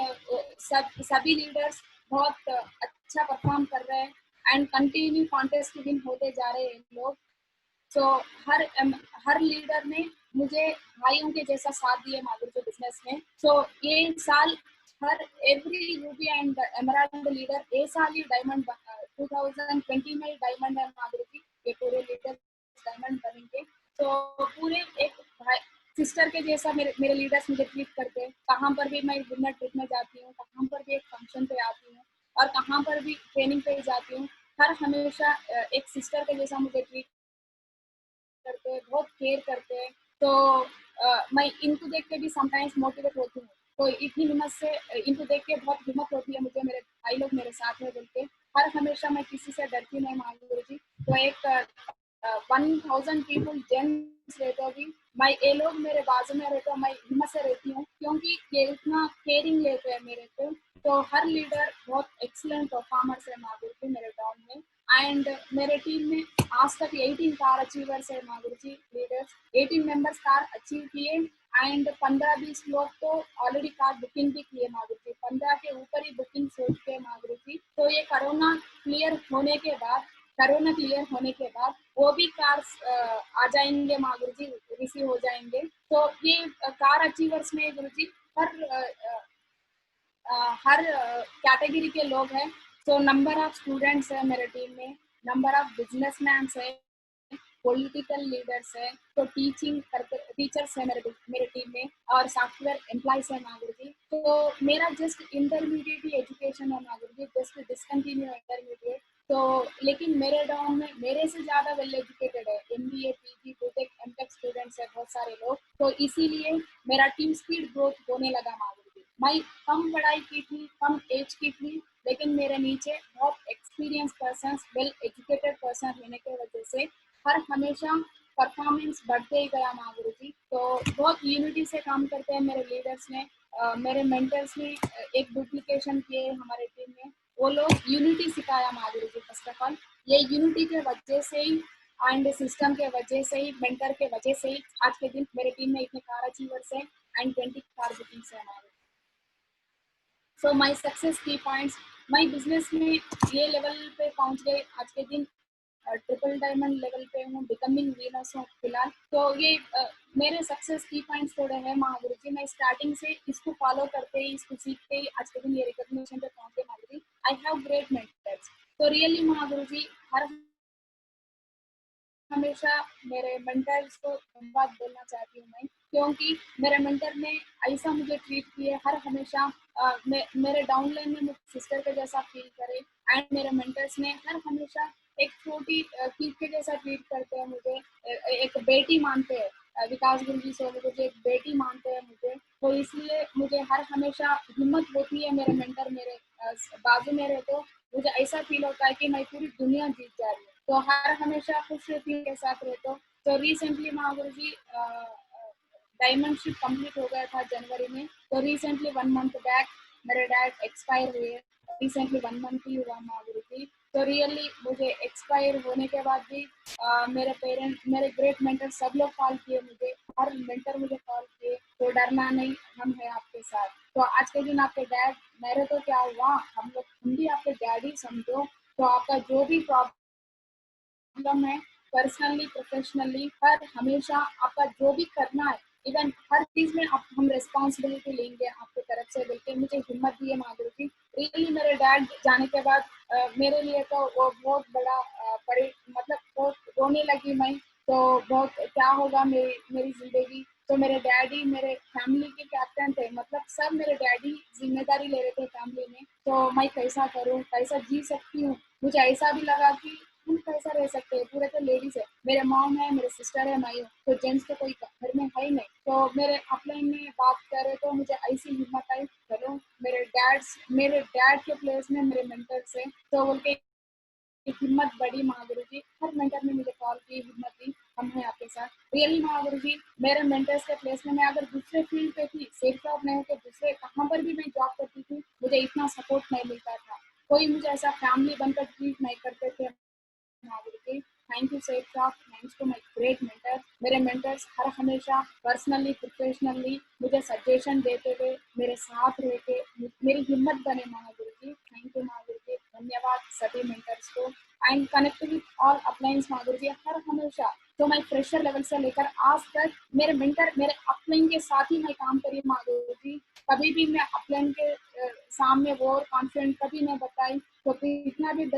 सभी लीडर्स बहुत अच्छा परफॉर्म कर रहे हैं, एंड कंटिन्यू कॉन्टेस्ट विन होते जा रहे हैं लोग। तो हर लीडर ने मुझे भाइयों के जैसा साथ दिया माधुरी के बिजनेस में। तो ये साल हर every ruby and emerald leader ये साल ही डायमंड 2020 में डायमंड है माधुरी जी। ये पूरे लीडर डायमंड बनेंगे। तो पूरे एक भाई सिस्टर के जैसा मेरे लीडर्स मुझे ट्रीट करते हैं। कहाँ पर भी मैं विनर ट्रिप में जाती हूँ, कहाँ पर भी एक फंक्शन पे आती हूँ, और कहाँ पर भी ट्रेनिंग पे जाती हूँ, हर हमेशा एक सिस्टर के जैसा मुझे ट्रीट करते हैं, बहुत केयर करते हैं। तो मैं इनको देख के भी समटाइम्स मोटिवेट होती हूँ। तो इतनी हिम्मत से इनको देख के बहुत हिम्मत होती है मुझे, मेरे भाई लोग मेरे साथ में बोल के। हर हमेशा मैं किसी से डरती नहीं माधुरी जी। तो एक 1000 पीपल जेंट्स रहते भी, मैं ये लोग मेरे बाजू में रहते मैं हिम्मत से रहती हूँ, क्योंकि ये इतना केयरिंग लेते हैं मेरे पे। तो हर लीडर बहुत एक्सीलेंट परफॉर्मर्स है माधुरी जी मेरे टाउन में। एंड मेरे टीम में आज तक 18 कार अचीवर्स है माधुरी जी लीडर्स, 18 मेंबर्स कार अचीव किए। एंड 15-20 लोग तो ऑलरेडी कार बुकिंग भी किए माधुरी जी, 15 के ऊपर ही बुकिंग हो चुके हैं माधुरी जी। तो ये कोरोना क्लियर होने के बाद वो भी कार्स आ जाएंगे माधुरी जी, रिसीव हो जाएंगे। तो ये कार अचीवर्स में गुरु जी हर कैटेगरी के लोग हैं। तो नंबर ऑफ स्टूडेंट्स है मेरे टीम में, नंबर ऑफ बिजनेसमैन है, पॉलिटिकल लीडर्स है, तो टीचिंग करते टीचर्स है मेरे टीम में, और सॉफ्टवेयर एम्प्लॉयज है माधुरी जी। तो मेरा जस्ट इंटरमीडिएट एजुकेशन है Madhuri ji, just discontinue intermediate. तो लेकिन मेरे डाउन में मेरे से ज्यादा वेल एजुकेटेड है, MBA PG BTech MTech students है बहुत सारे लोग। तो इसीलिए मेरा टीम स्पीड ग्रोथ होने लगा माधुरी जी। मैं कम पढ़ाई की थी, कम एज की थी, लेकिन मेरे नीचे बहुत experience person, well educated person रहने की वजह से हर हमेशा परफॉर्मेंस बढ़ते ही गया माधुरी जी। तो बहुत यूनिटी से काम करते हैं मेरे लीडर्स ने, मेरे मेंटर्स ने एक डुप्लीकेशन किए हमारे टीम में, वो लोग यूनिटी सिखाया माधुरी जी। फर्स्ट ऑफ ऑल ये यूनिटी के वजह से ही एंड सिस्टम के वजह से ही, मेंटर के वजह से ही आज के दिन मेरे टीम में इतने कार अचीवर्स हैं एंड 20 कार बुकिंग्स है हमारे। सो माई सक्सेस की पॉइंट्स, माई बिजनेस में ये लेवल पे पहुंच गए आज के दिन, ट्रिपल डायमंड लेवल पे हूँ, बिकमिंग वीनर्स हूँ फिलहाल। तो ये मेरे सक्सेस की पॉइंट्स थोड़े हैं महागुरु जी। मैं स्टार्टिंग से इसको फॉलो करते ही, इसको सीखते ही आज के दिन ये रिकॉग्निशन पे पहुंचे Mahaguru ji. I have great mentors. तो रियली महागुरु जी हर हमेशा मेरे मेंटर्स को धन्यवाद बोलना चाहती हूँ मैं, क्योंकि मेरे मेंटर ने ऐसा मुझे ट्रीट किए हर हमेशा, मेरे डाउन लाइन में मुझे सिस्टर के जैसा फील करे, एंड मेरे मेंटर्स ने हर हमेशा एक छोटी चीज के जैसा ट्रीट करते हैं मुझे, एक बेटी मानते हैं। विकास गुरु जी से मुझे एक बेटी मानते हैं मुझे। तो इसलिए मुझे हर हमेशा हिम्मत होती है, मेरे मेंटर मेरे बाजू में रहे तो मुझे ऐसा फील होता है कि मैं पूरी दुनिया जीत जा रही हूँ। तो हर हमेशा खुश रहती हूँ के साथ रहे तो रिसेंटली महागुरु जी डायमंड शिप कंप्लीट हो गया था जनवरी में। तो रिसेंटली 1 मंथ बैक मेरे डैड एक्सपायर हुए, रिसेंटली 1 मंथ ही हुआ महागुरु जी। तो रियली मुझे एक्सपायर होने के बाद भी मेरे पेरेंट, मेरे ग्रेट मेंटर सब लोग कॉल किए मुझे, हर मेंटर मुझे कॉल किए, तो डरना नहीं, हम हैं आपके साथ। तो आज के दिन आपके डैड, मेरे तो क्या हुआ, हम भी आपके डैडी समझो। तो आपका जो भी प्रॉब्लम है, पर्सनली प्रोफेशनली, हर हमेशा आपका जो भी करना है, इवन हर चीज में आप हम रिस्पॉन्सिबिलिटी लेंगे आपकी तरफ से, बोल के मुझे हिम्मत दी है माधुरी जी। रियली मेरे डैड जाने के बाद मेरे लिए तो वो बहुत बड़ा बड़ी मतलब बहुत रोने लगी मैं। तो बहुत क्या होगा मेरी जिंदगी। तो मेरे डैडी मेरे फैमिली के कैप्टन थे, मतलब सब मेरे डैडी जिम्मेदारी ले रहे थे फैमिली में। तो मैं कैसा करूँ, कैसा जी सकती हूँ। मुझे ऐसा भी लगा कि हम कैसा रह सकते हैं, पूरे तो लेडीज है, मेरे मॉम है, मेरे सिस्टर है, मैं हूँ, तो जेंट्स तो कोई घर में है ही नहीं। तो मेरे अपलाइन में बात करे तो मुझे ऐसी हिम्मत आई, चलो मेरे डैड के प्लेस में मेरे मेंटर्स है, तो बोल के हिम्मत बढ़ी महागुरु जी। हर मेंटर ने मुझे कॉल की, हिम्मत दी, हम हैं आपके साथ। रियली महागुरु जी मेरे मेंटर्स के प्लेस में मैं अगर दूसरे फील्ड पे थी, सेफ जॉब नहीं होकर दूसरे कहाँ पर भी मैं जॉब करती थी, मुझे इतना सपोर्ट नहीं मिलता था, कोई मुझे ऐसा फैमिली बनकर ट्रीट नहीं करते थे Mahavir ji. Thank you safe talk, thanks to my great mentor. मेरे मेंटर्स हर हमेशा पर्सनली प्रोफेशनली मुझे सजेशन देते हुए, मेरे साथ रह के मेरी हिम्मत बने महावीर जी। थैंक यू महावीर जी, धन्यवाद सभी मेंटर्स को। And connect with all अपलाइंस Mahavir ji हर हमेशा। तो मैं फ्रेशर लेवल से लेकर आज तक मेरे मेंटर, मेरे अपलाइन के साथ ही मैं काम करी महावीर जी। कभी भी मैं अपलाइन के सामने वो कॉन्फिडेंट कभी नहीं बताई, तो कितना भी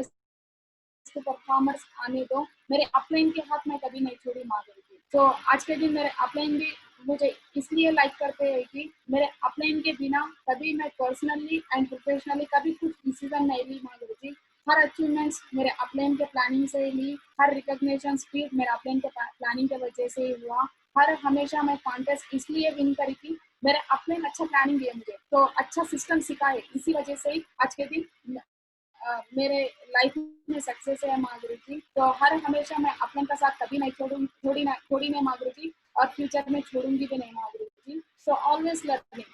परफॉर्मर्स आने दो, मेरे अपलाइन के हाथ में कभी नहीं छोड़ी माधुरी जी। तो आज के दिन मेरे अपलाइन भी मुझे इसलिए लाइक करते हैं कि मेरे अपलाइन के बिना कभी मैं पर्सनली एंड प्रोफेशनली कभी कुछ डिसीजन नहीं ली माधुरी जी। हर अचीवमेंट्स मेरे अपलाइन के प्लानिंग से ही ली, हर रिकॉग्निशन स्पीड मेरे अपलाइन के प्लानिंग के वजह से ही हुआ। हर हमेशा मैं कॉन्टेस्ट इसलिए विन करी थी, मेरे अपलाइन अच्छा प्लानिंग दिए मुझे, तो अच्छा सिस्टम सिखाए, इसी वजह से ही आज के दिन मेरे लाइफ में सक्सेस है माधुरी जी। तो हर हमेशा मैं अपने का साथ कभी नहीं छोड़ी नहीं माधुरी जी, और फ्यूचर में छोड़ूंगी भी नहीं माधुरी जी। सो ऑलवेज लर्निंग,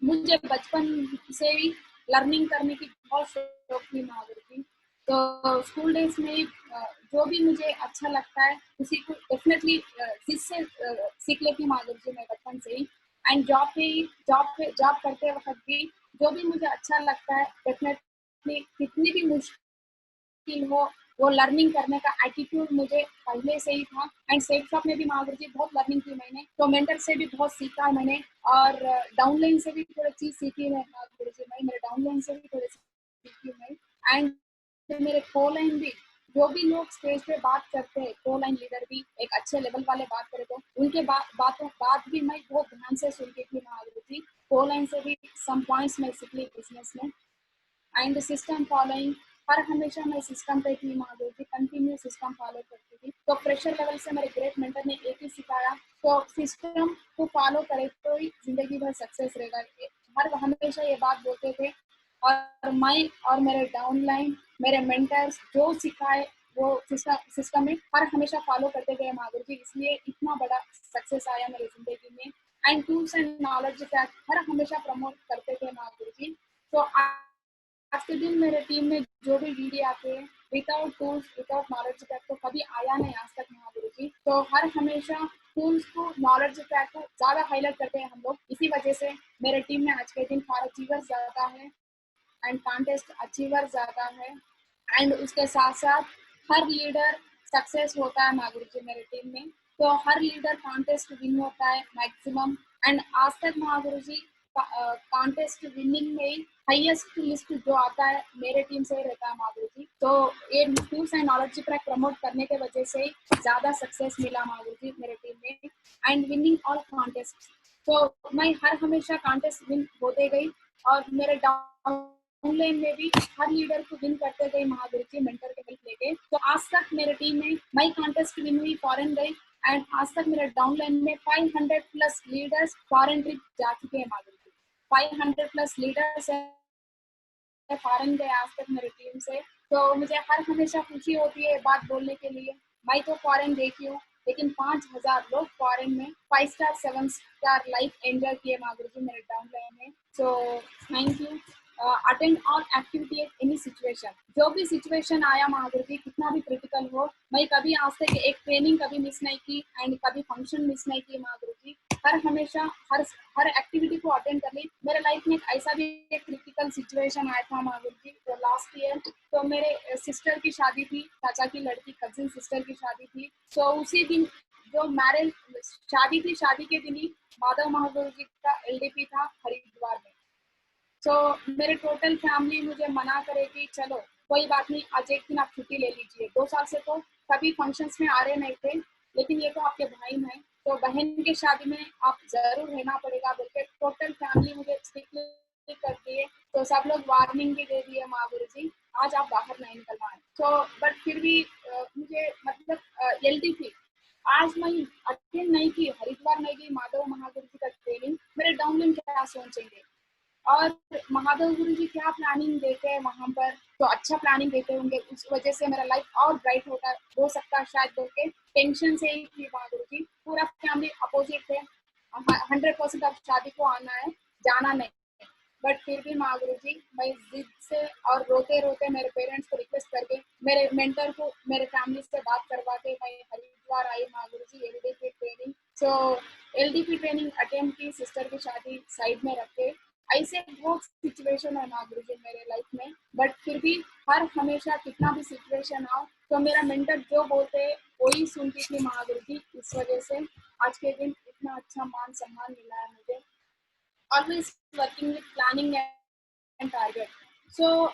मुझे बचपन से ही लर्निंग करने की बहुत शौक थी माधुरी जी। तो स्कूल डेज में जो भी मुझे अच्छा लगता है उसी को डेफिनेटली जिससे सीख लेती माधुरी जी मैं बचपन से ही। एंड जॉब करते वक्त भी जो भी मुझे अच्छा लगता है डेफिनेटली, कितनी भी मुश्किल हो, वो लर्निंग करने का एटीट्यूड मुझे पहले से ही था। एंड सेफ शॉप में भी माधुरी जी बहुत लर्निंग की मैंने, तो मेंटर से भी बहुत सीखा है मैंने, और डाउनलाइन से भी थोड़ी चीज सीखी है माधुरी जी। मैं मेरे डाउनलाइन को लाइन भी, जो भी लोग स्टेज पे बात करते हैं, को लाइन लीडर भी एक अच्छे लेवल वाले बात करे तो उनके बात भी मैं बहुत ध्यान से सुनती थी माधुरी जी। को लाइन से भी सम पॉइंट्स मैं सीख ली बिजनेस में। एंड सिस्टम फॉलोइंग, हर हमेशा मैं सिस्टम पे थी माधुरी जी, कंटिन्यू सिस्टम फॉलो करती थी। तो प्रेशर लेवल से मेरे ग्रेट मेंटर ने एक ही सिखाया, तो सिस्टम को फॉलो करे तो ही जिंदगी भर सक्सेस रहेगा। हर हमेशा ये बात बोलते थे, और मैं और मेरे डाउनलाइन, मेरे मेंटर्स जो सिखाए वो सिस्टम में हर हमेशा फॉलो करते गए माधुरी जी, इसलिए इतना बड़ा सक्सेस आया मेरी जिंदगी में। एंड टूल्स एंड नॉलेज हर हमेशा प्रमोट करते थे माधुरी जी। तो आज के दिन मेरे टीम में जो भी वीडियो आते हैं, without tools without knowledge pack तो कभी आया नहीं आज तक महागुरु जी। तो हर हमेशा टूल्स को, नॉलेज पैक को ज्यादा हाईलाइट करते हैं हम लोग। इसी वजह से मेरे टीम में आज के दिन फॉर अचीवर ज्यादा है एंड कॉन्टेस्ट अचीवर ज्यादा है। एंड उसके साथ साथ हर लीडर सक्सेस होता है महागुरु जी मेरे टीम में। तो हर लीडर कॉन्टेस्ट विन होता है मैक्सिमम। एंड आज तक महागुरु जी कॉन्टेस्ट विनिंग में हाईएस्ट लिस्ट जो आता है मेरे टीम से ही रहता है महागुरु जी। तो ये tools and knowledge track promote करने के वजह से ज्यादा सक्सेस मिला महागुरु जी मेरे टीम में। एंड विनिंग ऑल कॉन्टेस्ट, तो मैं हर हमेशा कॉन्टेस्ट विन होते गई, और मेरे डाउनलाइन में भी हर लीडर को विन करते गई महागुरु जी मेंटर के हेल्प लेके। तो आज तक मेरे टीम में मैं कॉन्टेस्ट विन हुई, फॉरेन गई, एंड आज तक मेरे डाउनलाइन में 500 प्लस लीडर्स फॉरेन ट्रिप जा चुके हैं महागुरु जी। 500 प्लस लीडर्स फॉरेन गए आज तक मेरी टीम से। तो मुझे हर हमेशा खुशी होती है बात बोलने के लिए। मैं तो फॉरेन देखी हूँ, लेकिन 5000 लोग फॉरेन में 5 स्टार 7 स्टार लाइफ एंजॉय किए माधुरी जी मेरे डाउनलाइन में। So thank you. Attend all activity at any situation, जो भी सिचुएशन आया माधुरी जी, कितना भी क्रिटिकल हो, मैं कभी आज तक एक ट्रेनिंग कभी मिस नहीं की एंड कभी फंक्शन मिस नहीं की माधुरी जी। हर हमेशा हर एक्टिविटी को अटेंड कर ली। मेरे लाइफ में ऐसा भी एक क्रिटिकल सिचुएशन आया था माधुरी जी, तो लास्ट ईयर तो मेरे सिस्टर की शादी थी, चाचा की लड़की कजिन सिस्टर की शादी थी। तो उसी दिन जो मैरिज शादी थी, शादी के दिन ही माधव महागुरु जी का एलडीपी था हरिद्वार में। तो मेरे टोटल फैमिली मुझे मना करे कि चलो कोई बात नहीं, आज एक दिन आप छुट्टी ले लीजिए। 2 साल से तो कभी फंक्शंस में आ रहे नहीं थे, लेकिन ये तो आपके भाई हैं, तो बहन की शादी में आप जरूर रहना पड़ेगा बोल के टोटल फैमिली मुझे स्ट्रिक्टली कर दिए। तो सब लोग वार्निंग भी दे दिए महागुरु जी, आज आप बाहर नहीं निकलना है। तो बट फिर भी मुझे मतलब एलडीपी आज मैं अटेंड नहीं की, हरिद्वार नहीं गई माधव महागुरु जी का ट्रेनिंग, मेरे डाउनलाइन क्या सोचेंगे, और महादेव गुरु जी क्या प्लानिंग देते हैं वहां पर, तो अच्छा प्लानिंग देते होंगे, उस वजह से मेरा लाइफ और ब्राइट होता हो सकता है शायद बोल के टेंशन से ही थी महागुरु जी। पूरा फैमिली अपोजिट थे, 100% अब शादी को आना है, जाना नहीं। बट फिर भी महागुरु जी मैं जिद से और रोते रोते मेरे पेरेंट्स को रिक्वेस्ट करके मेरे मेंटर को मेरे फैमिली से बात करवा के मैं हरिद्वार आई महागुरु जी एलडीपी ट्रेनिंग। सो एलडीपी ट्रेनिंग अटेंड की, सिस्टर की शादी साइड में रख के। ऐसे बहुत सिचुएशन है माधुरी जी मेरे लाइफ में, बट फिर भी हर हमेशा कितना भी सिचुएशन आओ तो मेरा मेंटर जो बोलते वही सुनती थी महागुरु जी। इस वजह से आज के दिन इतना अच्छा मान सम्मान मिला है मुझे। Always working with planning and target. So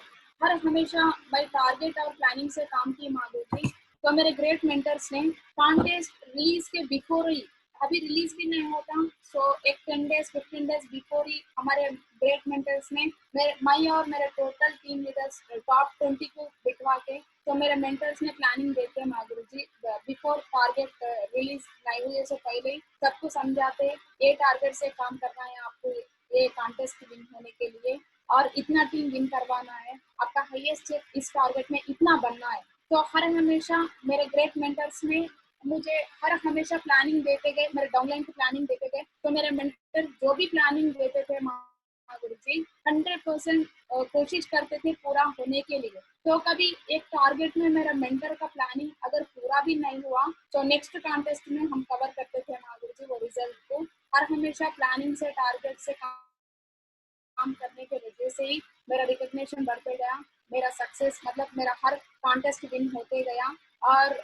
हर हमेशा मैं टारगेट और प्लानिंग से काम की माधुरी जी। तो मेरे ग्रेट मेंटर्स ने कॉन्टेस्ट रिलीज के बिफोर ही, अभी रिलीज भी नहीं होता, सो एक 10 डेज 15 डेज बिफोर ही हमारे ग्रेट मेंटर्स ने मैं और मेरे टोटल टीम लीडर्स टॉप 20 को बिठवा के, तो मेरे मेंटर्स ने प्लानिंग देते हैं माधुरी जी बिफोर टारगेट रिलीज नहीं हुए से पहले ही सबको समझाते, ये टारगेट से काम करना है आपको, ये कॉन्टेस्ट विन होने के लिए, और इतना टीम विन करवाना है, आपका हाईएस्ट इस टारगेट में इतना बनना है। तो हर हमेशा मेरे ग्रेट मेंटर्स ने मुझे हर हमेशा प्लानिंग देते गए, मेरे डाउनलाइन की प्लानिंग देते गए। तो मेरे मेंटर जो भी प्लानिंग देते थे महागुरु जी 100% कोशिश करते थे पूरा होने के लिए। तो कभी एक टारगेट में मेरा मेंटर का प्लानिंग अगर पूरा भी नहीं हुआ तो नेक्स्ट कॉन्टेस्ट में हम कवर करते थे महागुरु जी वो रिजल्ट को। हर हमेशा प्लानिंग से, टारगेट से काम करने के वजह से ही मेरा रिकग्निशन बढ़ते गया, मेरा सक्सेस मतलब मेरा हर कॉन्टेस्ट विन होते गया, और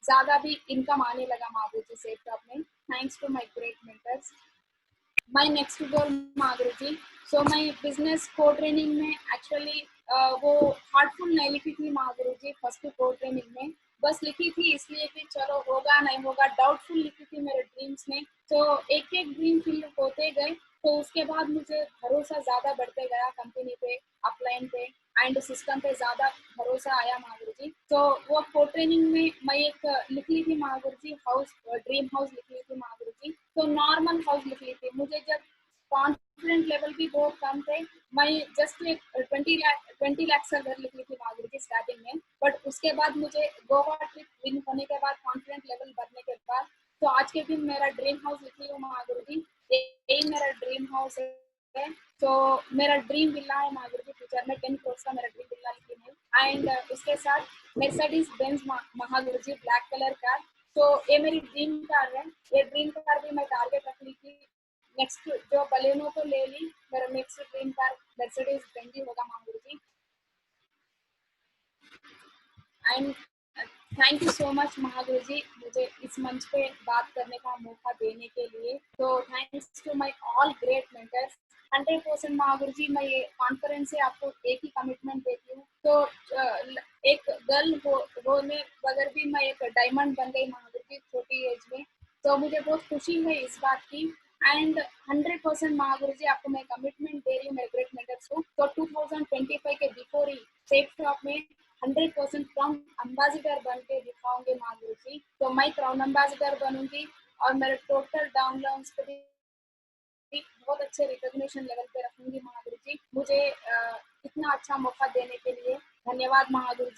ज्यादा भी इनकम आने लगा महागुरु जी सेफ जॉब में, thanks to my great mentors. My next goal Mahaguru ji, so मैं बिजनेस को ट्रेनिंग में एक्चुअली वो हार्टफुल नहीं लिखी थी महागुरु जी फर्स्ट कोर ट्रेनिंग में, बस लिखी थी इसलिए कि चलो होगा नहीं होगा, डाउटफुल लिखी थी मेरे ड्रीम्स में। तो एक एक ड्रीम फिल होते गए, तो उसके बाद मुझे भरोसा ज्यादा बढ़ते गया कंपनी पे, अपलाइन पे एंड सिस्टम पे ज्यादा भरोसा आया महागुरु जी। तो वो कोर ट्रेनिंग में मैं एक लिख ली थी महागुरु जी, हाउस ड्रीम हाउस लिख ली थी महागुरु जी। तो नॉर्मल हाउस लिख ली थी, मुझे जब कॉन्फिडेंट लेवल भी बहुत कम थे, मैं जस्ट एक 20 लाख से घर लिख ली थी महागुरु जी स्टार्टिंग में। बट उसके बाद मुझे गोवा ट्रिप विन होने के बाद, कॉन्फिडेंट लेवल बढ़ने के बाद, तो आज के दिन मेरा ड्रीम हाउस लिख ली हूँ महागुरु जी। यही मेरा ड्रीम हाउस है। तो मेरा ड्रीम विला है महागुरु जी, फ्यूचर में 10 करोड़ का मेरा ड्रीम विला लिखी है। एंड उसके साथ मर्सिडीज बेंज महागुरु जी ब्लैक कलर कार। तो ये मेरी ड्रीम कार है। ये ड्रीम कार भी मैं टारगेट रख ली थी, नेक्स्ट जो बलेनो तो ले ली, मेरा next dream car Mercedes Benz ही होगा Mahaguru ji. And thank you so much Mahaguru ji, मुझे इस मंच पे बात करने का मौका देने के लिए। तो thanks to my all great mentors. 100% Mahaguru ji, मैं ये कॉन्फ्रेंस से आपको एक ही कमिटमेंट देती हूँ। तो एक गर्ल होने बगैर भी मैं एक डायमंड बन गई महागुरु जी छोटी एज में। तो मुझे बहुत खुशी है इस बात की। एंड 100% महागुरु जी आपको मैं कमिटमेंट दे रही हूँ मेरे ग्रेट मेंटर्स को। तो 2025 के बिफोर ही सेफ शॉप में 100% क्राउन अम्बासिडर बन के दिखाऊंगे महागुरु जी। तो मैं क्राउन अम्बासिडर बनूंगी और मेरे टोटल डाउनलाउंस पे भी बहुत अच्छे रिकॉग्निशन लेवल पे रखूंगी महागुरु जी। मुझे इतना अच्छा मौका देने के लिए धन्यवाद महागुरु जी।